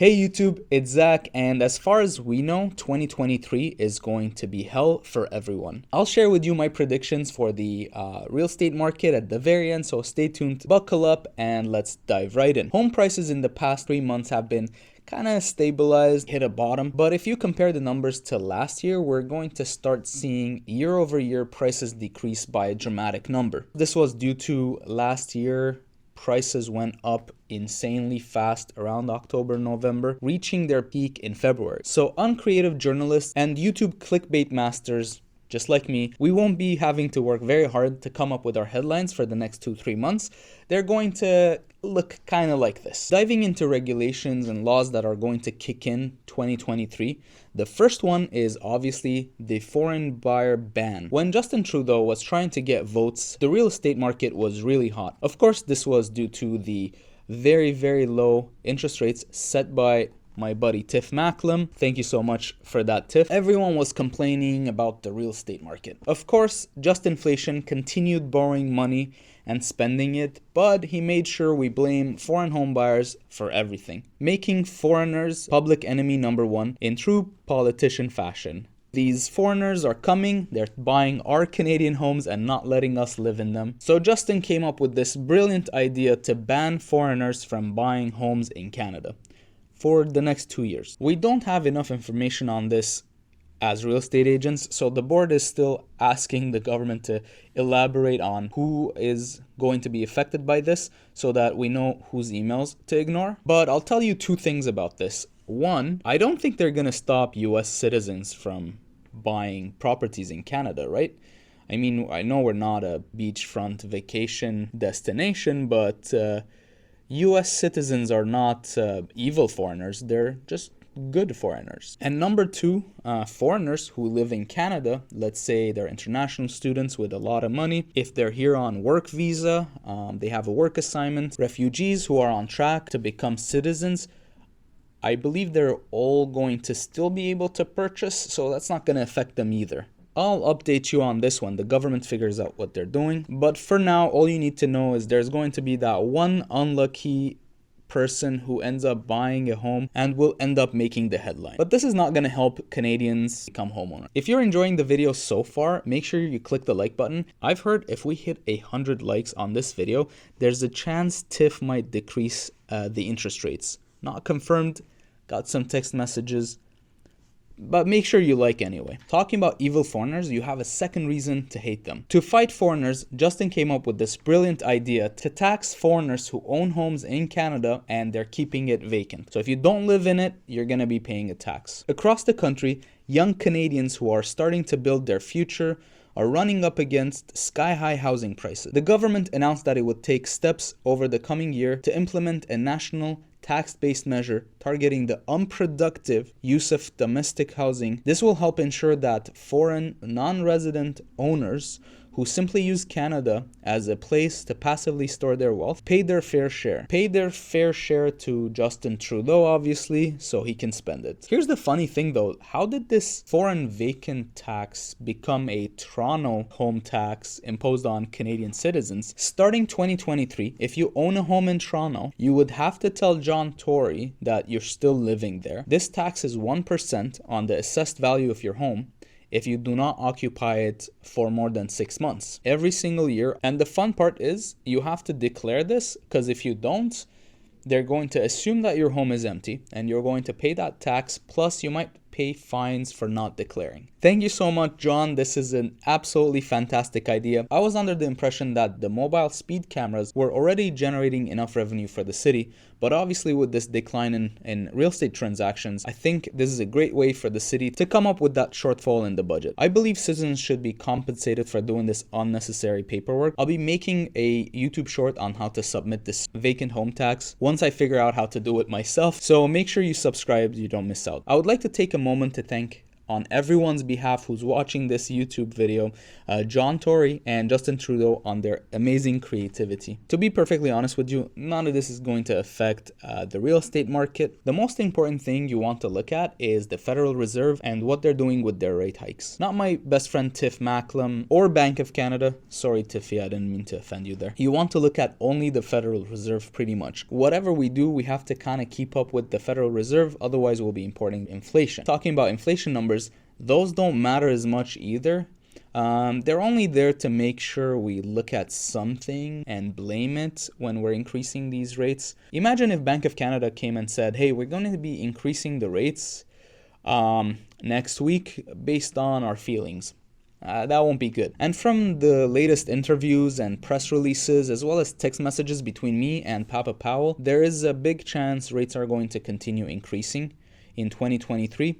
Hey YouTube, it's Zach, and as far as we know, 2023 is going to be hell for everyone. I'll share with you my predictions for the real estate market at the very end, so stay tuned, buckle up, and let's dive right in. Home prices in the past 3 months have been kind of stabilized, hit a bottom, but if you compare the numbers to last year, we're going to start seeing year over year prices decrease by a dramatic number. This was due to last year prices went up insanely fast around October, November, reaching their peak in February. So uncreative journalists and YouTube clickbait masters just like me, we won't be having to work very hard to come up with our headlines for the next 2-3 months. They're going to look kind of like this. Diving into regulations and laws that are going to kick in 2023. The first one is obviously the foreign buyer ban. When Justin Trudeau was trying to get votes, the real estate market was really hot. Of course, this was due to the very, very low interest rates set by my buddy Tiff Macklem. Thank you so much for that, Tiff. Everyone was complaining about the real estate market. Of course, just inflation continued borrowing money and spending it, but he made sure we blame foreign home buyers for everything, making foreigners public enemy number one in true politician fashion. These foreigners are coming, they're buying our Canadian homes and not letting us live in them. So Justin came up with this brilliant idea to ban foreigners from buying homes in Canada for the next 2 years. We don't have enough information on this as real estate agents, so the board is still asking the government to elaborate on who is going to be affected by this so that we know whose emails to ignore. But I'll tell you two things about this. One, I don't think they're gonna stop US citizens from buying properties in Canada, right? I mean, I know we're not a beachfront vacation destination, but US citizens are not evil foreigners, they're just good foreigners. And number two, foreigners who live in Canada, let's say they're international students with a lot of money, if they're here on work visa, they have a work assignment, refugees who are on track to become citizens, I believe they're all going to still be able to purchase, so that's not going to affect them either. I'll update you on this when the government figures out what they're doing. But for now, all you need to know is there's going to be that one unlucky person who ends up buying a home and will end up making the headline. But this is not going to help Canadians become homeowners. If you're enjoying the video so far, make sure you click the like button. I've heard if we hit 100 likes on this video, there's a chance TIFF might decrease the interest rates. Not confirmed, got some text messages, but make sure you like anyway. Talking about evil foreigners, you have a second reason to hate them. To fight foreigners, Justin came up with this brilliant idea to tax foreigners who own homes in Canada and they're keeping it vacant. So if you don't live in it, you're gonna be paying a tax. Across the country, young Canadians who are starting to build their future are running up against sky-high housing prices. The government announced that it would take steps over the coming year to implement a national tax-based measure targeting the unproductive use of domestic housing. This will help ensure that foreign non-resident owners who simply use Canada as a place to passively store their wealth pay their fair share. Pay their fair share to Justin Trudeau, obviously, so he can spend it. Here's the funny thing though, how did this foreign vacant tax become a Toronto home tax imposed on Canadian citizens? Starting 2023, if you own a home in Toronto, you would have to tell John Tory that you're still living there. This tax is 1% on the assessed value of your home if you do not occupy it for more than 6 months every single year. And the fun part is you have to declare this, because if you don't, they're going to assume that your home is empty and you're going to pay that tax, plus you might pay fines for not declaring. Thank you so much, John. This is an absolutely fantastic idea. I was under the impression that the mobile speed cameras were already generating enough revenue for the city, but obviously with this decline in real estate transactions, I think this is a great way for the city to come up with that shortfall in the budget. I believe citizens should be compensated for doing this unnecessary paperwork. I'll be making a YouTube short on how to submit this vacant home tax once I figure out how to do it myself, so make sure you subscribe so you don't miss out. I would like to take a moment to thank on everyone's behalf who's watching this YouTube video, John Tory and Justin Trudeau on their amazing creativity. To be perfectly honest with you, none of this is going to affect the real estate market. The most important thing you want to look at is the Federal Reserve and what they're doing with their rate hikes. Not my best friend Tiff Macklem or Bank of Canada. Sorry Tiffy, I didn't mean to offend you there. You want to look at only the Federal Reserve pretty much. Whatever we do, we have to kind of keep up with the Federal Reserve, otherwise we'll be importing inflation. Talking about inflation numbers, those don't matter as much either. They're only there to make sure we look at something and blame it when we're increasing these rates. Imagine if Bank of Canada came and said, hey, we're going to be increasing the rates next week based on our feelings. That won't be good. And from the latest interviews and press releases, as well as text messages between me and Papa Powell, there is a big chance rates are going to continue increasing in 2023.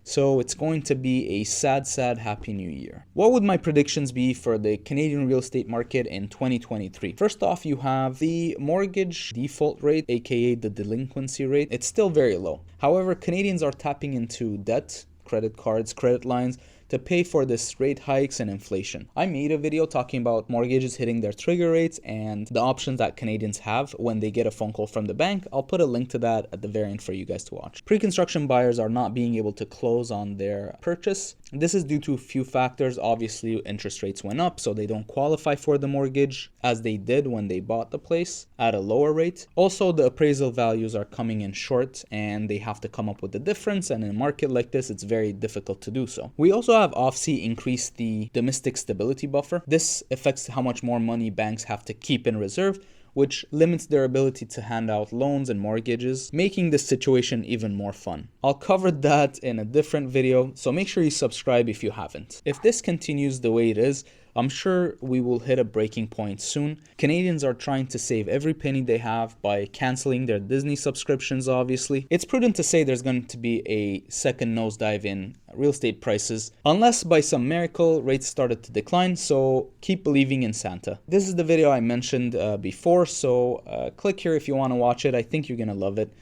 So it's going to be a sad, sad Happy New Year. What would my predictions be for the Canadian real estate market in 2023? First off, you have the mortgage default rate, aka the delinquency rate. It's still very low. However, Canadians are tapping into debt, credit cards, credit lines, to pay for this rate hikes and inflation. I made a video talking about mortgages hitting their trigger rates and the options that Canadians have when they get a phone call from the bank. I'll put a link to that at the very end for you guys to watch. Pre-construction buyers are not being able to close on their purchase. This is due to a few factors. Obviously, interest rates went up, so they don't qualify for the mortgage as they did when they bought the place at a lower rate. Also, the appraisal values are coming in short and they have to come up with the difference, and in a market like this, it's very difficult to do so. We also have OFSI increase the domestic stability buffer. This affects how much more money banks have to keep in reserve, which limits their ability to hand out loans and mortgages, making this situation even more fun. I'll cover that in a different video, so make sure you subscribe if you haven't. If this continues the way it is, I'm sure we will hit a breaking point soon. Canadians are trying to save every penny they have by canceling their Disney subscriptions, obviously. It's prudent to say there's going to be a second nosedive in real estate prices, unless by some miracle rates started to decline, so keep believing in Santa. This is the video I mentioned before, so click here if you want to watch it. I think you're going to love it.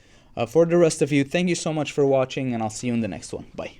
For the rest of you, thank you so much for watching, and I'll see you in the next one. Bye.